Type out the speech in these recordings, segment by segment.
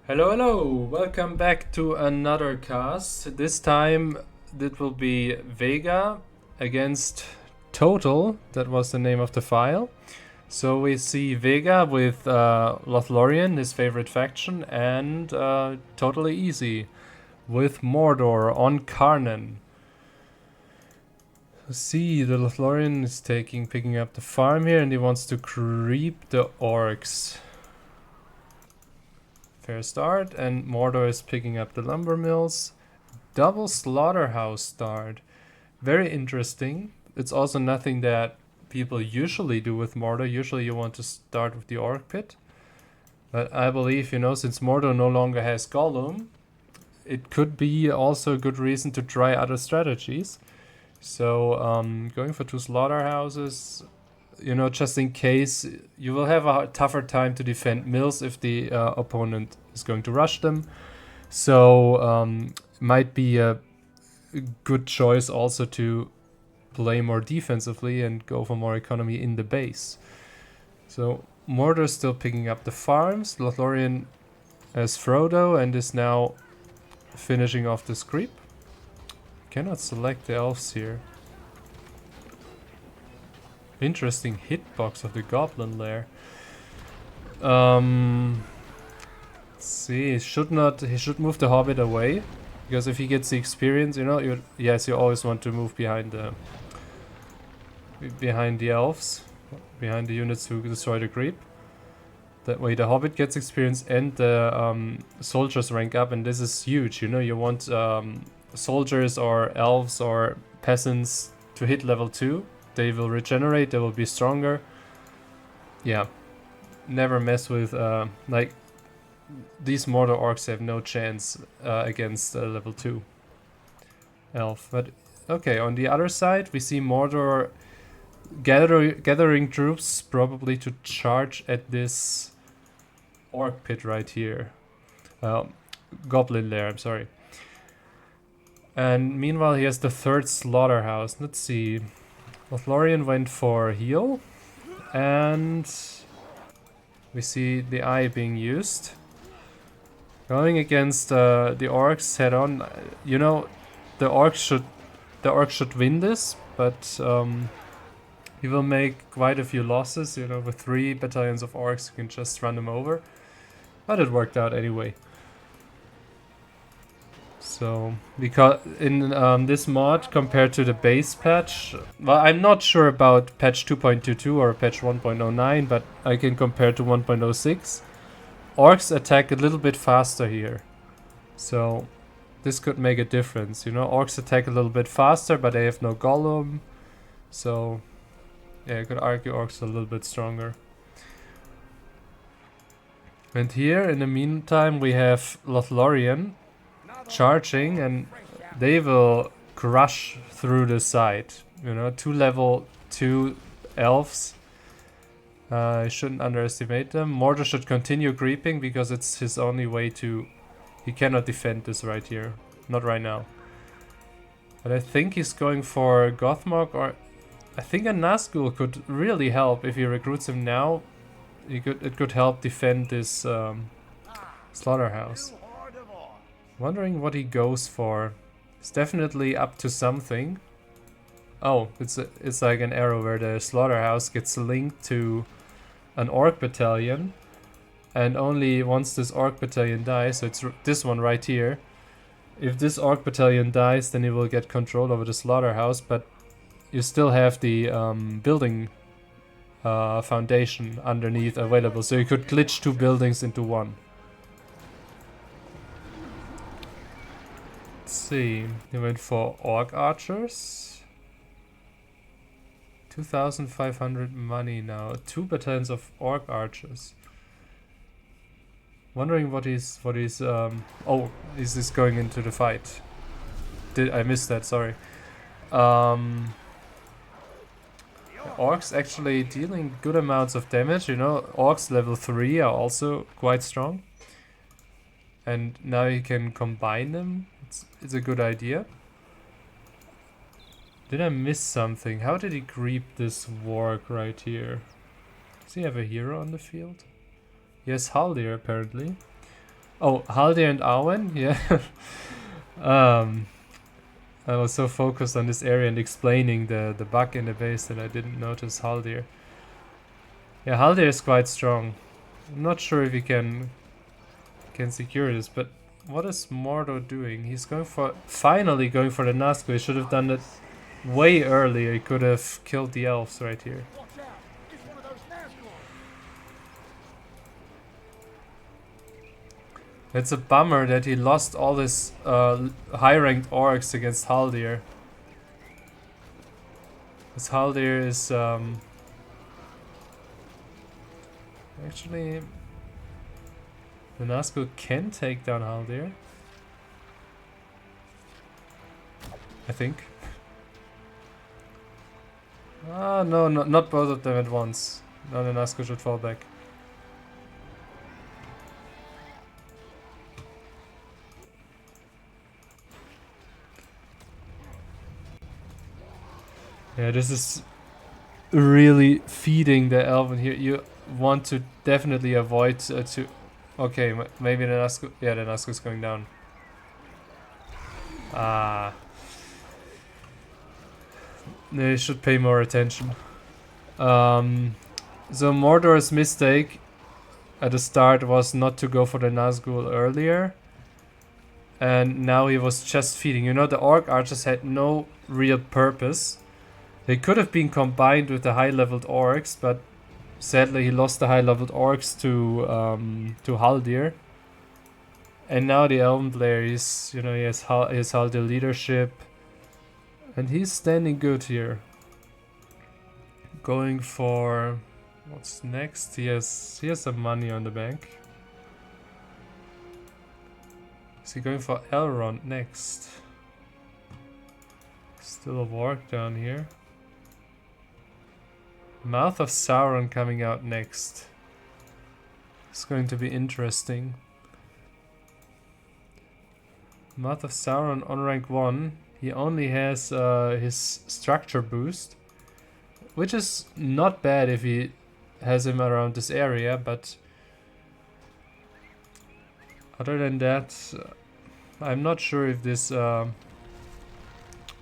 Hello, hello! Welcome back to another cast. This time it will be Vega against Total. That was the name of the file. So we see Vega with Lothlorien, his favorite faction, and TotallyEasy with Mordor on Karnan. See, the Lothlorien is picking up the farm here, and he wants to creep the orcs. Fair start, and Mordor is picking up the lumber mills. Double slaughterhouse start. Very interesting. It's also nothing that people usually do with Mordor. Usually you want to start with the orc pit. But I believe, since Mordor no longer has Gollum, it could be also a good reason to try other strategies. So going for 2 slaughterhouses, just in case you will have a tougher time to defend mills if the opponent is going to rush them. So might be a good choice also to play more defensively and go for more economy in the base. So Mordor is still picking up the farms. Lothlorien has Frodo and is now finishing off this creep. Cannot select the elves here. Interesting hitbox of the goblin lair. Let's see, he should move the hobbit away, because if he gets the experience, you always want to move behind the elves, behind the units who destroy the creep. That way the hobbit gets experience and the soldiers rank up, and this is huge. You want soldiers or elves or peasants to hit level 2. They will regenerate, they will be stronger. Yeah, never mess with, these Mordor orcs have no chance against level 2 elf. But okay, on the other side we see Mordor gathering troops probably to charge at this orc pit right here. Goblin lair, I'm sorry. And meanwhile he has the 3rd slaughterhouse. Let's see. Lothlorien went for heal, and we see the eye being used. Going against the orcs head on. The orcs should win this, but he will make quite a few losses. With 3 battalions of orcs, you can just run them over. But it worked out anyway. So, because in this mod, compared to the base patch, well, I'm not sure about patch 2.22 or patch 1.09, but I can compare to 1.06. Orcs attack a little bit faster here. So, this could make a difference. Orcs attack a little bit faster, but they have no Gollum. So, yeah, you could argue orcs are a little bit stronger. And here, in the meantime, we have Lothlorien charging, and they will crush through the side. 2 level 2 elves. I shouldn't underestimate them. Mordor should continue creeping because it's his only way to... He cannot defend this right here. Not right now. But I think he's going for Gothmog, or... I think a Nazgul could really help if he recruits him now. It could help defend this slaughterhouse. Wondering what he goes for. It's definitely up to something. Oh, it's like an arrow where the slaughterhouse gets linked to an orc battalion, and only once this orc battalion dies, so it's this one right here. If this orc battalion dies, then he will get control over the slaughterhouse, but you still have the building foundation underneath available, so you could glitch 2 buildings into one. Let's see, he went for orc archers. 2,500 money now. 2 battalions of orc archers. Wondering what he's oh, is this going into the fight? I missed that, sorry. Orcs actually dealing good amounts of damage. Orcs level 3 are also quite strong. And now you can combine them. It's a good idea. Did I miss something? How did he creep this warg right here? Does he have a hero on the field? He has Haldir apparently. Oh, Haldir and Arwen? Yeah. um, I was so focused on this area and explaining the bug in the base that I didn't notice Haldir. Yeah, Haldir is quite strong. I'm not sure if he can secure this, but what is Mordor doing? He's finally going for the Nazgûl. He should have done that way earlier. He could have killed the elves right here. It's a bummer that he lost all his high-ranked orcs against Haldir. Because Haldir is actually, the Nazgûl can take down Haldir, I think. Ah, no, not both of them at once. No, the Nazgûl should fall back. Yeah, this is really feeding the Elven here. You want to definitely avoid to... Okay, maybe the Nazgûl... Yeah, the Nazgûl's going down. Ah. They should pay more attention. So Mordor's mistake at the start was not to go for the Nazgûl earlier. And now he was just feeding. You know, the Orc Archers had no real purpose. They could have been combined with the high-leveled Orcs, but sadly he lost the high-leveled Orcs to Haldir. And now the Elven player is, you know, he has Haldir leadership. And he's standing good here. Going for... What's next? He has some money on the bank. Is he going for Elrond next? Still a warg down here. Mouth of Sauron coming out next. It's going to be interesting. Mouth of Sauron on rank 1. He only has his structure boost, which is not bad if he has him around this area, but other than that, I'm not sure if this... he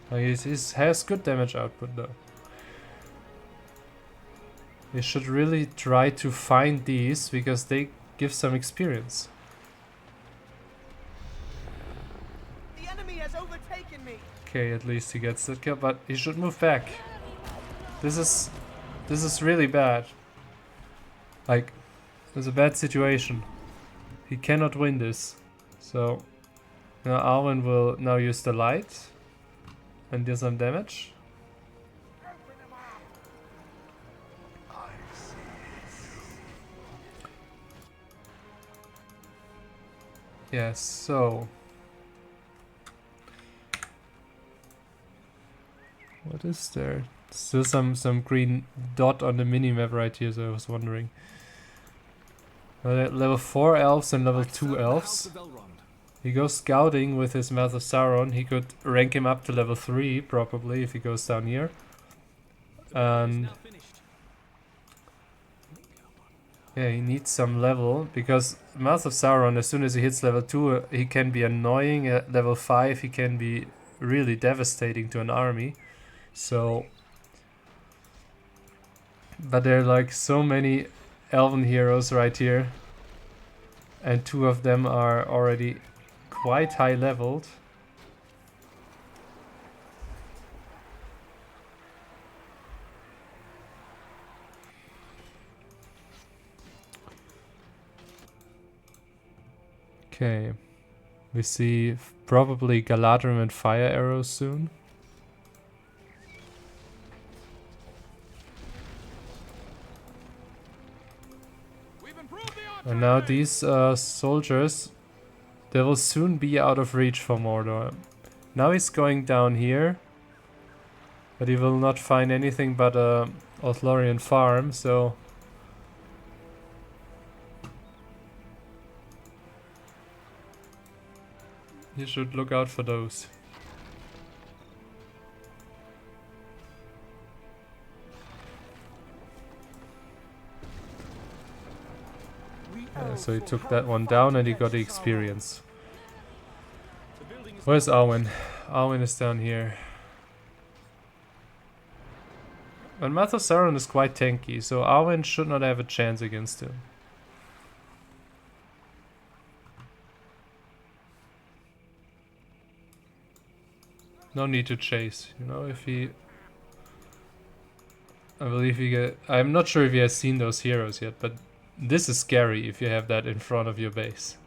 has good damage output though. We should really try to find these, because they give some experience. The enemy has overtaken me. Okay, at least he gets that kill, but he should move back. This is really bad. Like, it's a bad situation. He cannot win this. So, now Arwen will now use the light and deal some damage. Yes, so what is there? Still some green dot on the minimap right here, so I was wondering. Level 4 elves and level 2 elves. He goes scouting with his Mouth of Sauron. He could rank him up to level 3 probably if he goes down here. And yeah, he needs some level, because Mouth of Sauron, as soon as he hits level 2, he can be annoying. At level 5, he can be really devastating to an army. So, but there are like so many Elven heroes right here, and 2 of them are already quite high leveled. Okay, we see probably Galadrim and fire arrows soon. And now these soldiers, they will soon be out of reach for Mordor. Now he's going down here, but he will not find anything but a Lothlorien farm, so... You should look out for those. So he took that one down and he got the experience. Where's Arwen? Arwen is down here. And Mathosaurus is quite tanky, so Arwen should not have a chance against him. No need to chase, you know, if he... I believe he get... I'm not sure if he has seen those heroes yet, but this is scary if you have that in front of your base.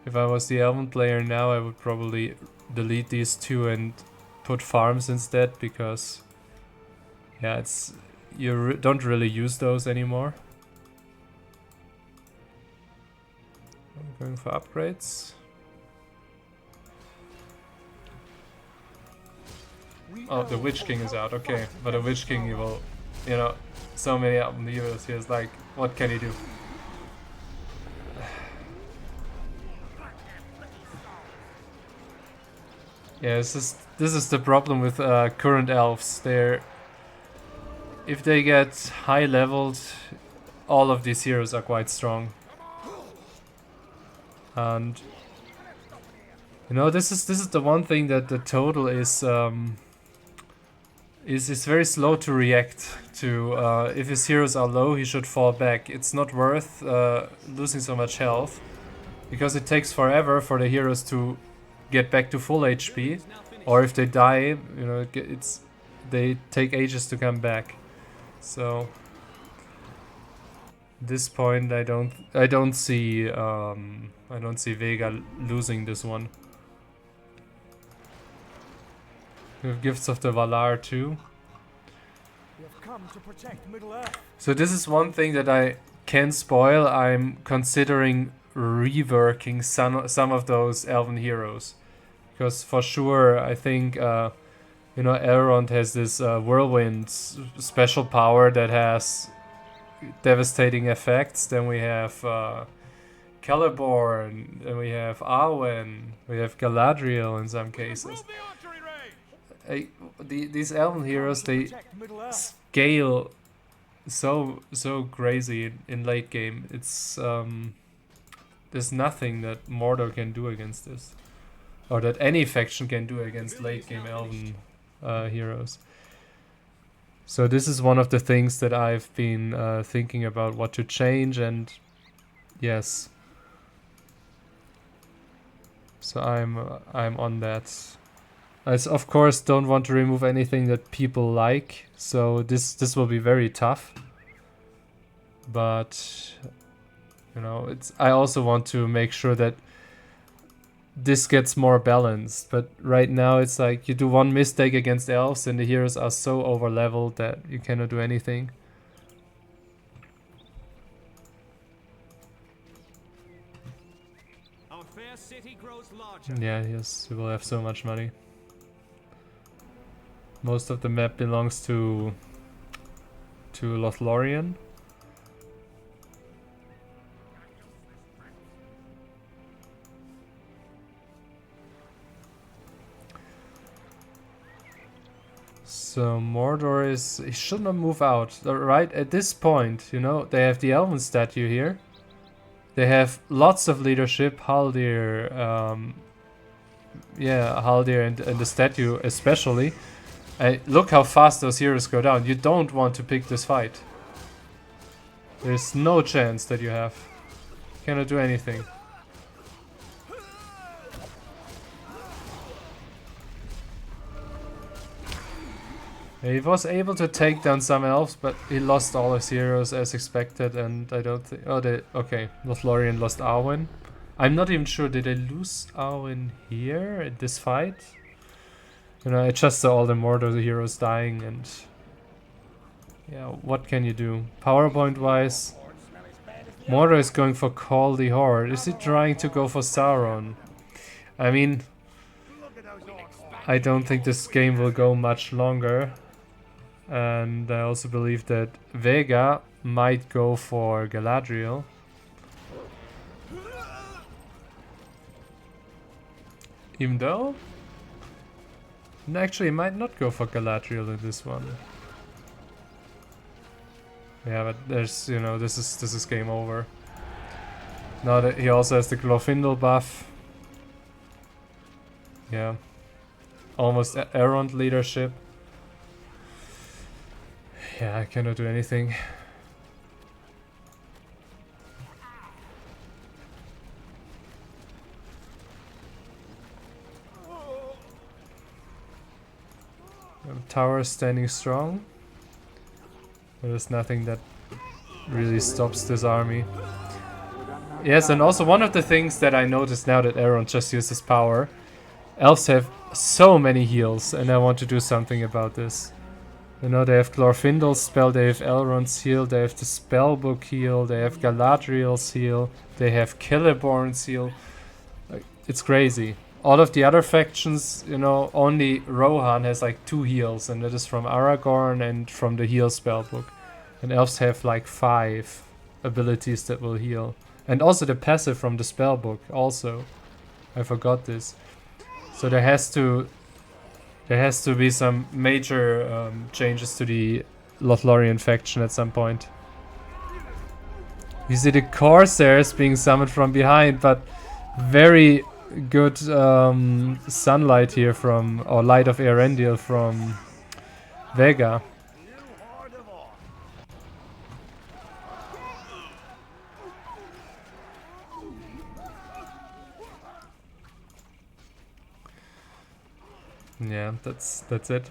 If I was the Elven player now, I would probably delete these two and put farms instead, because... yeah, it's... you don't really use those anymore. I'm going for upgrades. Oh, the Witch King is out, okay. But the Witch King, you will, you know, so many heroes here, it's like, what can he do? Yeah, this is the problem with current elves. If they get high leveled, all of these heroes are quite strong. And you know, this is the one thing that the Total is very slow to react to. If his heroes are low, he should fall back. It's not worth losing so much health, because it takes forever for the heroes to get back to full HP, or if they die, you know, they take ages to come back. So at this point, I don't see Vega losing this one. We have Gifts of the Valar too. We have come to protect Middle-earth. So this is one thing that I can spoil. I'm considering reworking some of those Elven heroes, because for sure I think you know, Elrond has this whirlwind special power that has devastating effects. Then we have Celeborn, and we have Arwen, we have Galadriel in some cases. These Elven heroes, they scale so crazy in late game. It's there's nothing that Mordor can do against this, or that any faction can do against late game Elven heroes. So this is one of the things that I've been thinking about what to change, and yes. So I'm on that. I of course don't want to remove anything that people like, so this will be very tough. But you know, I also want to make sure that this gets more balanced. But right now it's like you do one mistake against elves and the heroes are so over leveled that you cannot do anything. Our fair city grows larger. Yeah, yes, we will have so much money. Most of the map belongs to Lothlorien. So Mordor he should not move out. Right at this point, you know, they have the Elven statue here. They have lots of leadership. Haldir, yeah, Haldir and the statue especially. Look how fast those heroes go down. You don't want to pick this fight. There's no chance that you have. You cannot do anything. He was able to take down some elves, but he lost all his heroes as expected, and I don't think... Oh, okay, Lothlorien lost Arwen. I'm not even sure, did they lose Arwen here in this fight? You know, I just saw all the Mordor heroes dying, and... yeah, what can you do? PowerPoint wise, Mordor is going for Call the Horde. Is he trying to go for Sauron? I mean, I don't think this game will go much longer. And I also believe that Vega might go for Galadriel. Even though... no, actually, he might not go for Galadriel in this one. Yeah, but there's, you know, this is game over. Now that he also has the Glorfindel buff. Yeah. Almost errant leadership. Yeah, I cannot do anything. Tower standing strong. There's nothing that really stops this army. Yes, and also one of the things that I noticed now that Aaron just uses power, elves have so many heals, and I want to do something about this. You know, they have Glorfindel's spell, they have Elrond's heal, they have the Spellbook heal, they have Galadriel's heal, they have Celeborn's heal. Like, it's crazy. All of the other factions, you know, only Rohan has like 2 heals, and that is from Aragorn and from the heal spellbook. And elves have like 5 abilities that will heal. And also the passive from the spellbook also. I forgot this. So there has to be some major changes to the Lothlorien faction at some point. You see the Corsairs being summoned from behind, but very good sunlight here from, or light of Eärendil from Vega. Yeah, that's it.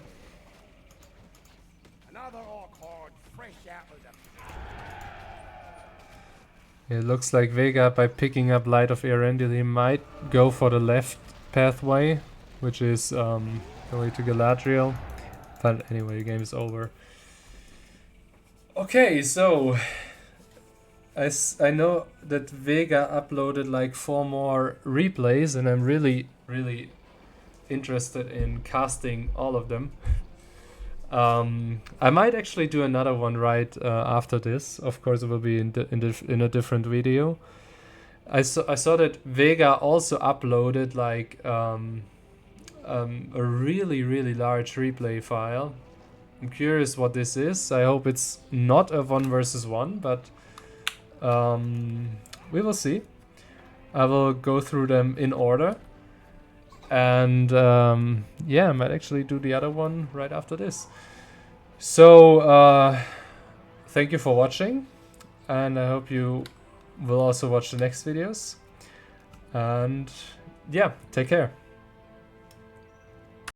Another orc horde fresh out of the... It looks like Vega, by picking up Light of Eärendil, he might go for the left pathway, which is the way to Galadriel. But anyway, the game is over. Okay, so I know that Vega uploaded like 4 more replays, and I'm really interested in casting all of them. I might actually do another one right after this. Of course, it will be in a different video. I saw that Vega also uploaded like a really large replay file. I'm curious what this is. I hope it's not a 1 versus 1, but we will see. I will go through them in order. And yeah, I might actually do the other one right after this. So thank you for watching, and I hope you will also watch the next videos. And yeah, take care.